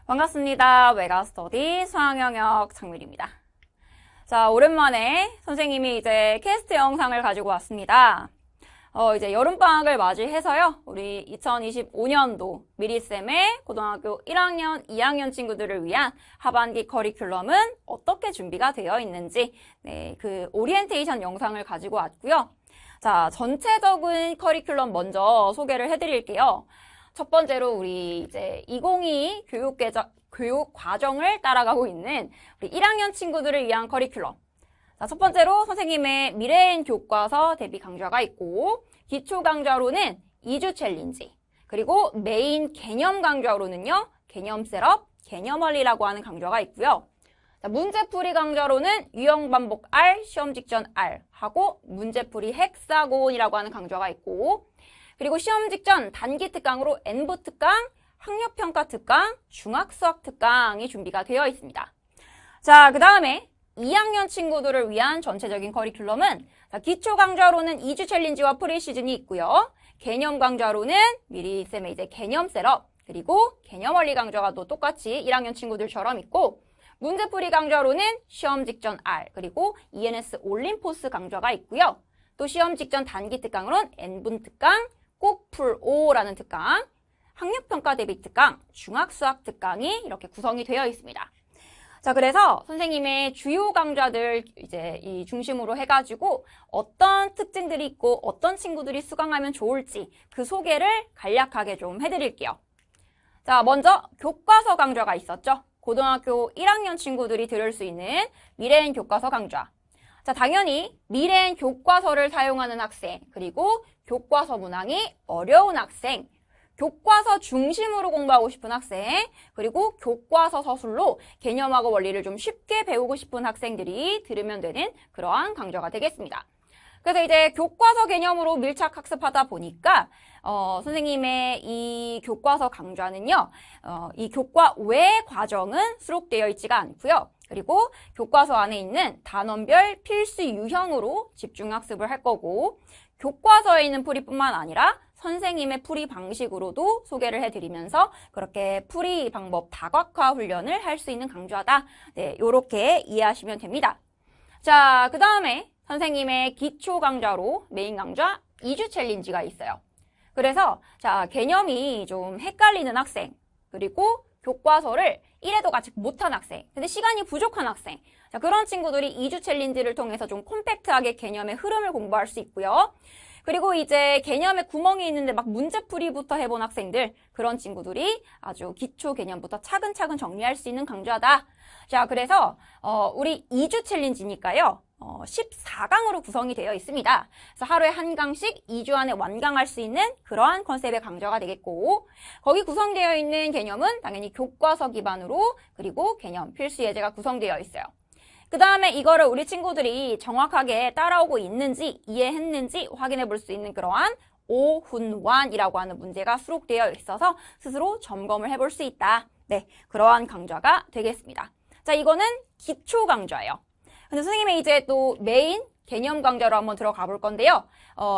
반갑습니다. 외가스터디 수학영역 장밀입니다. 자, 오랜만에 선생님이 이제 캐스트 영상을 가지고 왔습니다. 이제 여름방학을 맞이해서요. 우리 2025년도 미리쌤의 고등학교 1학년, 2학년 친구들을 위한 하반기 커리큘럼은 어떻게 준비가 되어 있는지 그 오리엔테이션 영상을 가지고 왔고요. 자, 전체적인 커리큘럼 먼저 소개를 해드릴게요. 첫 번째로 우리 이제 2022 교육 과정을 따라가고 있는 우리 1학년 친구들을 위한 커리큘럼. 자, 첫 번째로 선생님의 미래인 교과서 대비 강좌가 있고, 기초 강좌로는 2주 챌린지, 그리고 메인 개념 강좌로는요, 개념 셋업, 개념 원리라고 하는 강좌가 있고요. 자, 문제풀이 강좌로는 유형 반복 R, 시험 직전 R 하고 문제풀이 헥사곤이라고 하는 강좌가 있고, 그리고 시험 직전 단기 특강으로 N부 특강, 학력평가 특강, 중학수학 특강이 준비가 되어 있습니다. 자, 그 다음에 2학년 친구들을 위한 전체적인 커리큘럼은 기초 강좌로는 2주 챌린지와 프리시즌이 있고요. 개념 강좌로는 미리 쌤의 이제 개념 셋업, 그리고 개념 원리 강좌가 또 똑같이 1학년 친구들처럼 있고, 문제풀이 강좌로는 시험 직전 R, 그리고 ENS 올림포스 강좌가 있고요. 또 시험 직전 단기 특강으로는 N분 특강, 꼭 풀5라는 특강, 학력평가 대비 특강, 중학수학 특강이 이렇게 구성이 되어 있습니다. 자, 그래서 선생님의 주요 강좌들 이제 이 중심으로 해가지고 어떤 특징들이 있고 어떤 친구들이 수강하면 좋을지 그 소개를 간략하게 좀 해드릴게요. 자, 먼저 교과서 강좌가 있었죠. 고등학교 1학년 친구들이 들을 수 있는 미래인 교과서 강좌. 자, 당연히 미래인 교과서를 사용하는 학생, 그리고 교과서 문항이 어려운 학생, 교과서 중심으로 공부하고 싶은 학생, 그리고 교과서 서술로 개념하고 원리를 좀 쉽게 배우고 싶은 학생들이 들으면 되는 그러한 강좌가 되겠습니다. 그래서 이제 교과서 개념으로 밀착 학습하다 보니까 선생님의 이 교과서 강좌는요, 이 교과 외 과정은 수록되어 있지가 않고요. 그리고 교과서 안에 있는 단원별 필수 유형으로 집중 학습을 할 거고, 교과서에 있는 풀이뿐만 아니라 선생님의 풀이 방식으로도 소개를 해드리면서 그렇게 풀이 방법 다각화 훈련을 할 수 있는 강좌다. 네, 요렇게 이해하시면 됩니다. 자, 그 다음에 선생님의 기초 강좌로 메인 강좌 2주 챌린지가 있어요. 그래서 자, 개념이 좀 헷갈리는 학생, 그리고 교과서를 1회도 아직 못한 학생, 근데 시간이 부족한 학생, 자, 그런 친구들이 2주 챌린지를 통해서 좀 콤팩트하게 개념의 흐름을 공부할 수 있고요. 그리고 이제 개념에 구멍이 있는데 막 문제풀이부터 해본 학생들, 그런 친구들이 아주 기초 개념부터 차근차근 정리할 수 있는 강좌다. 자, 그래서 우리 2주 챌린지니까요. 14강으로 구성이 되어 있습니다. 그래서 하루에 한 강씩 2주 안에 완강할 수 있는 그러한 컨셉의 강좌가 되겠고, 거기 구성되어 있는 개념은 당연히 교과서 기반으로, 그리고 개념 필수 예제가 구성되어 있어요. 그 다음에 이거를 우리 친구들이 정확하게 따라오고 있는지 이해했는지 확인해 볼 수 있는 그러한 오훈완이라고 하는 문제가 수록되어 있어서 스스로 점검을 해볼 수 있다. 네, 그러한 강좌가 되겠습니다. 자, 이거는 기초 강좌예요. 근데 선생님의 이제 또 메인 개념 강좌로 한번 들어가 볼 건데요.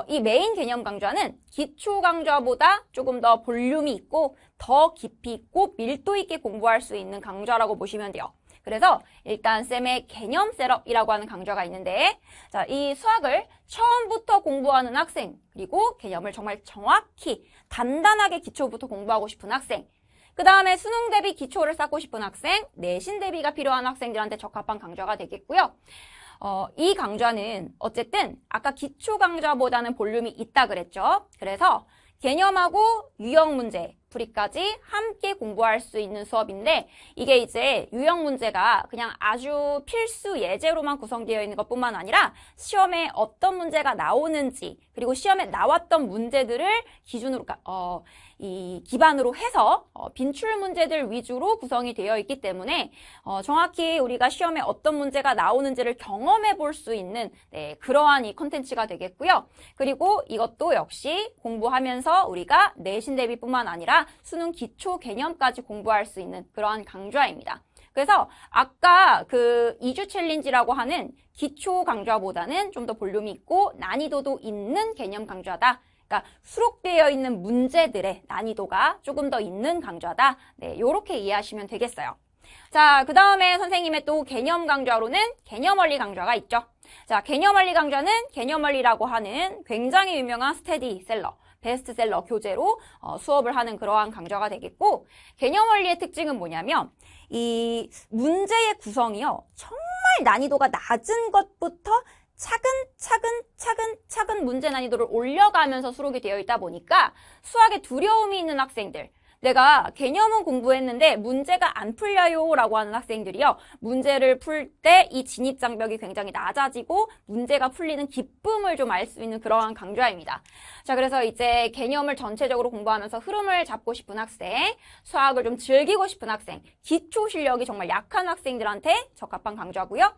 이 메인 개념 강좌는 기초 강좌보다 조금 더 볼륨이 있고 더 깊이 있고 밀도 있게 공부할 수 있는 강좌라고 보시면 돼요. 그래서 일단 쌤의 개념 셋업이라고 하는 강좌가 있는데, 자, 이 수학을 처음부터 공부하는 학생, 그리고 개념을 정말 정확히 단단하게 기초부터 공부하고 싶은 학생, 그 다음에 수능 대비 기초를 쌓고 싶은 학생, 내신 대비가 필요한 학생들한테 적합한 강좌가 되겠고요. 이 강좌는 어쨌든 아까 기초 강좌보다는 볼륨이 있다 그랬죠. 그래서 개념하고 유형 문제, 풀이까지 함께 공부할 수 있는 수업인데, 이게 이제 유형 문제가 그냥 아주 필수 예제로만 구성되어 있는 것뿐만 아니라 시험에 어떤 문제가 나오는지, 그리고 시험에 나왔던 문제들을 기준으로 이 기반으로 해서 빈출 문제들 위주로 구성이 되어 있기 때문에 정확히 우리가 시험에 어떤 문제가 나오는지를 경험해 볼 수 있는 그러한 이 컨텐츠가 되겠고요. 그리고 이것도 역시 공부하면서 우리가 내신 대비뿐만 아니라 수능 기초 개념까지 공부할 수 있는 그러한 강좌입니다. 그래서 아까 그 2주 챌린지라고 하는 기초 강좌보다는 좀 더 볼륨이 있고 난이도도 있는 개념 강좌다. 그러니까 수록되어 있는 문제들의 난이도가 조금 더 있는 강좌다. 네, 요렇게 이해하시면 되겠어요. 자, 그 다음에 선생님의 또 개념 강좌로는 개념원리 강좌가 있죠. 자, 개념원리 강좌는 개념원리라고 하는 굉장히 유명한 스테디셀러, 베스트셀러 교재로 수업을 하는 그러한 강좌가 되겠고, 개념원리의 특징은 뭐냐면 이 문제의 구성이요, 정말 난이도가 낮은 것부터 차근 문제 난이도를 올려가면서 수록이 되어 있다 보니까 수학에 두려움이 있는 학생들, 내가 개념은 공부했는데 문제가 안 풀려요 라고 하는 학생들이요, 문제를 풀 때 이 진입장벽이 굉장히 낮아지고 문제가 풀리는 기쁨을 좀 알 수 있는 그러한 강좌입니다. 자, 그래서 이제 개념을 전체적으로 공부하면서 흐름을 잡고 싶은 학생, 수학을 좀 즐기고 싶은 학생, 기초 실력이 정말 약한 학생들한테 적합한 강좌고요.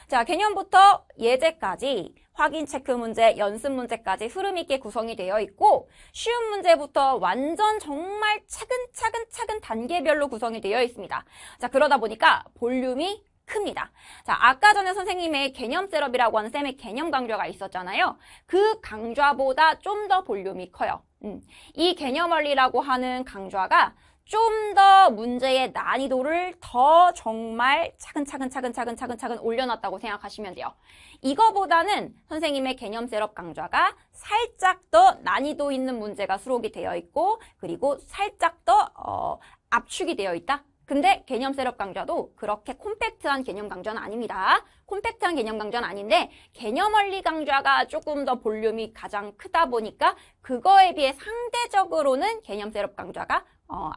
자, 개념부터 예제까지 확인 체크 문제, 연습 문제까지 흐름 있게 구성이 되어 있고, 쉬운 문제부터 완전 정말 차근 단계별로 구성이 되어 있습니다. 자, 그러다 보니까 볼륨이 큽니다. 자, 아까 전에 선생님의 개념 셋업이라고 하는 쌤의 개념 강좌가 있었잖아요. 그 강좌보다 좀 더 볼륨이 커요. 이 개념원리라고 하는 강좌가 좀 더 문제의 난이도를 더 정말 차근 올려놨다고 생각하시면 돼요. 이거보다는 선생님의 개념 셋업 강좌가 살짝 더 난이도 있는 문제가 수록이 되어 있고, 그리고 살짝 더 압축이 되어 있다. 근데 개념 셋업 강좌도 그렇게 콤팩트한 개념 강좌는 아닙니다. 콤팩트한 개념 강좌는 아닌데 개념 원리 강좌가 조금 더 볼륨이 가장 크다 보니까 그거에 비해 상대적으로는 개념 셋업 강좌가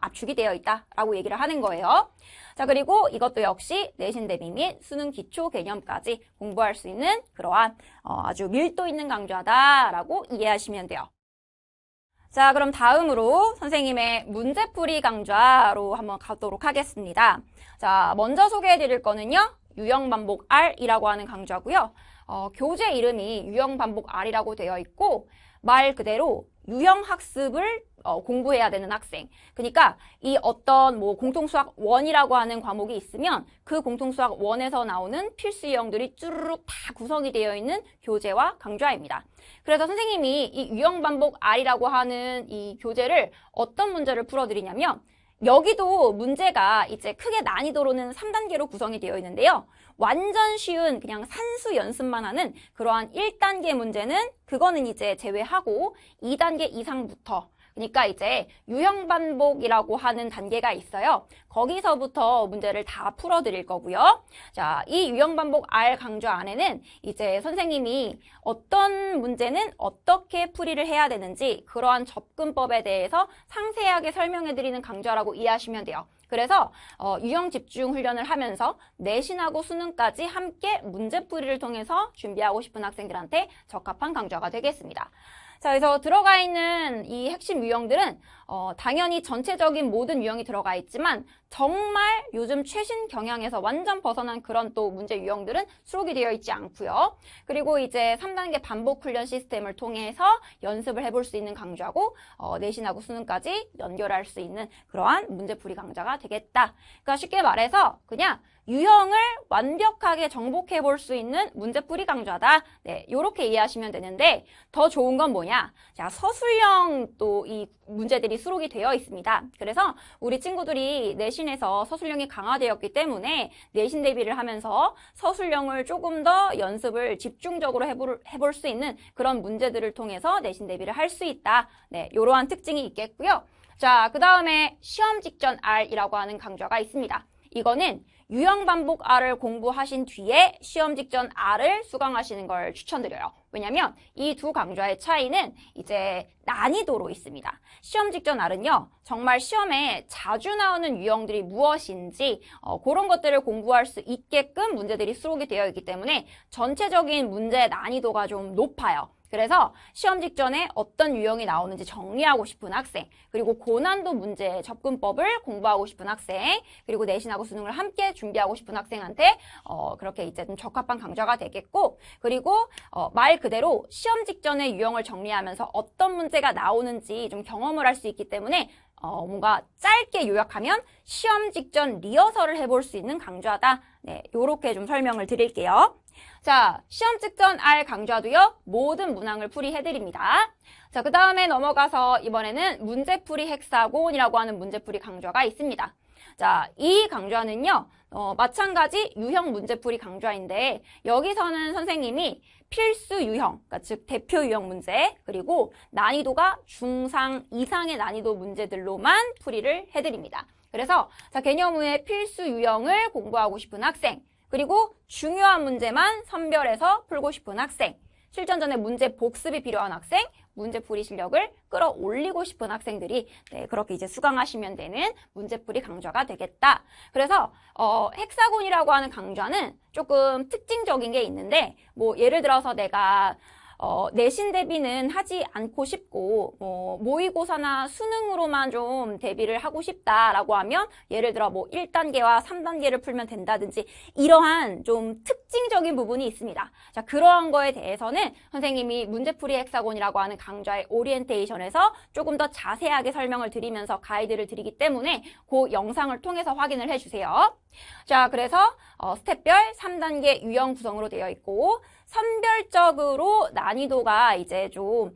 압축이 되어 있다라고 얘기를 하는 거예요. 자, 그리고 이것도 역시 내신 대비 및 수능 기초 개념까지 공부할 수 있는 그러한 아주 밀도 있는 강좌다라고 이해하시면 돼요. 자, 그럼 다음으로 선생님의 문제풀이 강좌로 한번 가도록 하겠습니다. 자, 먼저 소개해 드릴 거는요, 유형반복 R이라고 하는 강좌고요. 교재 이름이 유형반복 R이라고 되어 있고, 말 그대로 유형학습을 공부해야 되는 학생. 그러니까 이 어떤 뭐 공통수학 1이라고 하는 과목이 있으면 그 공통수학 1에서 나오는 필수 유형들이 쭈르륵 다 구성이 되어 있는 교재와 강좌입니다. 그래서 선생님이 이 유형반복 R이라고 하는 이 교재를 어떤 문제를 풀어드리냐면, 여기도 문제가 이제 크게 난이도로는 3단계로 구성이 되어 있는데요. 완전 쉬운 그냥 산수 연습만 하는 그러한 1단계 문제는 그거는 이제 제외하고 2단계 이상부터, 그러니까 이제 유형반복이라고 하는 단계가 있어요. 거기서부터 문제를 다 풀어드릴 거고요. 자, 이 유형반복 R 강좌 안에는 이제 선생님이 어떤 문제는 어떻게 풀이를 해야 되는지 그러한 접근법에 대해서 상세하게 설명해드리는 강좌라고 이해하시면 돼요. 그래서 유형 집중 훈련을 하면서 내신하고 수능까지 함께 문제풀이를 통해서 준비하고 싶은 학생들한테 적합한 강좌가 되겠습니다. 자, 그래서 들어가 있는 이 핵심 유형들은 당연히 전체적인 모든 유형이 들어가 있지만 정말 요즘 최신 경향에서 완전 벗어난 그런 또 문제 유형들은 수록이 되어 있지 않고요. 그리고 이제 3단계 반복 훈련 시스템을 통해서 연습을 해볼 수 있는 강좌고, 내신하고 수능까지 연결할 수 있는 그러한 문제풀이 강좌가 되겠다. 그러니까 쉽게 말해서 그냥 유형을 완벽하게 정복해 볼 수 있는 문제풀이 강좌다. 네, 요렇게 이해하시면 되는데, 더 좋은 건 뭐냐? 자, 서술형 또 이 문제들이 수록이 되어 있습니다. 그래서 우리 친구들이 내신에서 서술형이 강화되었기 때문에 내신 대비를 하면서 서술형을 조금 더 연습을 집중적으로 해볼 수 있는 그런 문제들을 통해서 내신 대비를 할 수 있다. 네, 요러한 특징이 있겠고요. 자, 그 다음에 시험 직전 R이라고 하는 강좌가 있습니다. 이거는 유형반복 R을 공부하신 뒤에 시험 직전 R을 수강하시는 걸 추천드려요. 왜냐면 이 두 강좌의 차이는 이제 난이도로 있습니다. 시험 직전 R은요, 정말 시험에 자주 나오는 유형들이 무엇인지 그런 것들을 공부할 수 있게끔 문제들이 수록이 되어 있기 때문에 전체적인 문제 난이도가 좀 높아요. 그래서 시험 직전에 어떤 유형이 나오는지 정리하고 싶은 학생, 그리고 고난도 문제 접근법을 공부하고 싶은 학생, 그리고 내신하고 수능을 함께 준비하고 싶은 학생한테 그렇게 이제 좀 적합한 강좌가 되겠고, 그리고 말 그대로 시험 직전에 유형을 정리하면서 어떤 문제가 나오는지 좀 경험을 할 수 있기 때문에 뭔가 짧게 요약하면 시험 직전 리허설을 해볼 수 있는 강좌다. 네, 요렇게 좀 설명을 드릴게요. 자, 시험 직전 R 강좌도요, 모든 문항을 풀이해드립니다. 자, 그 다음에 넘어가서 이번에는 문제풀이 헥사곤이라고 하는 문제풀이 강좌가 있습니다. 자, 이 강좌는요, 마찬가지 유형 문제풀이 강좌인데, 여기서는 선생님이 필수 유형, 그러니까 즉 대표 유형 문제, 그리고 난이도가 중상 이상의 난이도 문제들로만 풀이를 해드립니다. 그래서 자, 개념 후에 필수 유형을 공부하고 싶은 학생, 그리고 중요한 문제만 선별해서 풀고 싶은 학생, 실전 전에 문제 복습이 필요한 학생, 문제풀이 실력을 끌어올리고 싶은 학생들이 그렇게 이제 수강하시면 되는 문제풀이 강좌가 되겠다. 그래서 헥사곤이라고 하는 강좌는 조금 특징적인 게 있는데, 뭐 예를 들어서 내가 내신 대비는 하지 않고 싶고 모의고사나 수능으로만 좀 대비를 하고 싶다라고 하면 예를 들어 뭐 1단계와 3단계를 풀면 된다든지 이러한 좀 특징적인 부분이 있습니다. 자, 그러한 거에 대해서는 선생님이 문제풀이 헥사곤이라고 하는 강좌의 오리엔테이션에서 조금 더 자세하게 설명을 드리면서 가이드를 드리기 때문에 그 영상을 통해서 확인을 해주세요. 자, 그래서 스텝별 3단계 유형 구성으로 되어 있고 선별적으로 난이도가 이제 좀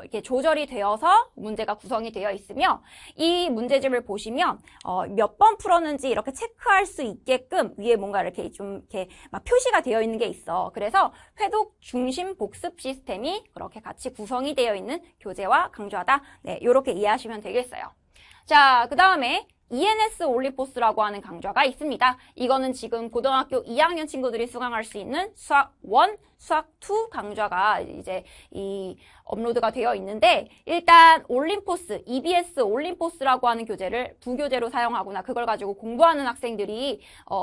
이렇게 조절이 되어서 문제가 구성이 되어 있으며, 이 문제집을 보시면 몇 번 풀었는지 이렇게 체크할 수 있게끔 위에 뭔가 이렇게 좀 이렇게 막 표시가 되어 있는 게 있어. 그래서 회독 중심 복습 시스템이 그렇게 같이 구성이 되어 있는 교재와 강좌다. 네, 이렇게 이해하시면 되겠어요. 자, 그 다음에 ENS 올리포스라고 하는 강좌가 있습니다. 이거는 지금 고등학교 2학년 친구들이 수강할 수 있는 수학 1, 수학 2 강좌가 이제 업로드가 되어 있는데, 일단 올림포스, EBS 올림포스라고 하는 교재를 부교재로 사용하거나 그걸 가지고 공부하는 학생들이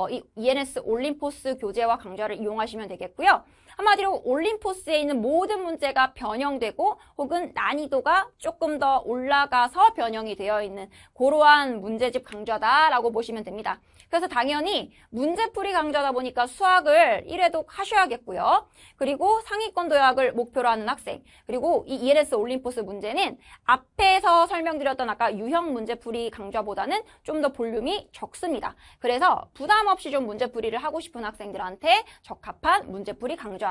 이 ENS 올림포스 교재와 강좌를 이용하시면 되겠고요. 한마디로 올림포스에 있는 모든 문제가 변형되고 혹은 난이도가 조금 더 올라가서 변형이 되어 있는 그러한 문제집 강좌다라고 보시면 됩니다. 그래서 당연히 문제풀이 강좌다 보니까 수학을 1회독 하셔야겠고요. 그리고 상위권 도약을 목표로 하는 학생, 그리고 이 ENS 올림포스 문제는 앞에서 설명드렸던 아까 유형 문제풀이 강좌보다는 좀 더 볼륨이 적습니다. 그래서 부담 없이 좀 문제풀이를 하고 싶은 학생들한테 적합한 문제풀이 강좌다.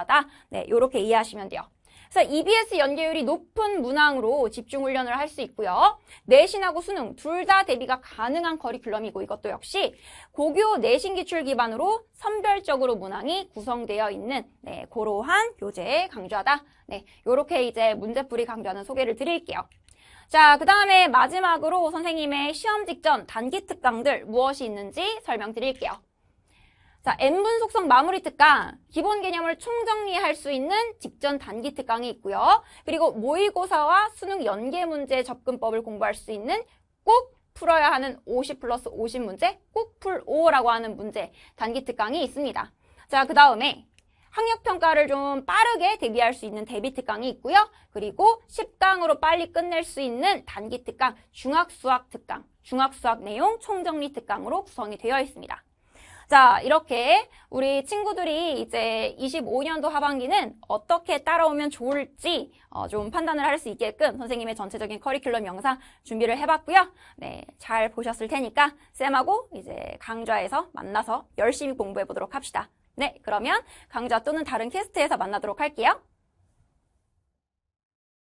네, 이렇게 이해하시면 돼요. 그래서 EBS 연계율이 높은 문항으로 집중 훈련을 할 수 있고요. 내신하고 수능 둘 다 대비가 가능한 커리큘럼이고, 이것도 역시 고교 내신 기출 기반으로 선별적으로 문항이 구성되어 있는 그러한 교재의 강좌다. 네, 요렇게 이제 문제풀이 강좌는 소개를 드릴게요. 자, 그 다음에 마지막으로 선생님의 시험 직전 단기 특강들 무엇이 있는지 설명드릴게요. 자, N분 속성 마무리 특강, 기본 개념을 총정리할 수 있는 직전 단기 특강이 있고요. 그리고 모의고사와 수능 연계 문제 접근법을 공부할 수 있는 꼭 풀어야 하는 50+50 문제, 꼭 풀5라고 하는 문제 단기 특강이 있습니다. 자, 그 다음에 학력평가를 좀 빠르게 대비할 수 있는 대비 특강이 있고요. 그리고 10강으로 빨리 끝낼 수 있는 단기 특강, 중학수학 특강, 중학수학 내용 총정리 특강으로 구성이 되어 있습니다. 자, 이렇게 우리 친구들이 이제 25년도 하반기는 어떻게 따라오면 좋을지 좀 판단을 할 수 있게끔 선생님의 전체적인 커리큘럼 영상 준비를 해봤고요. 네, 잘 보셨을 테니까 쌤하고 이제 강좌에서 만나서 열심히 공부해 보도록 합시다. 네, 그러면 강좌 또는 다른 캐스트에서 만나도록 할게요.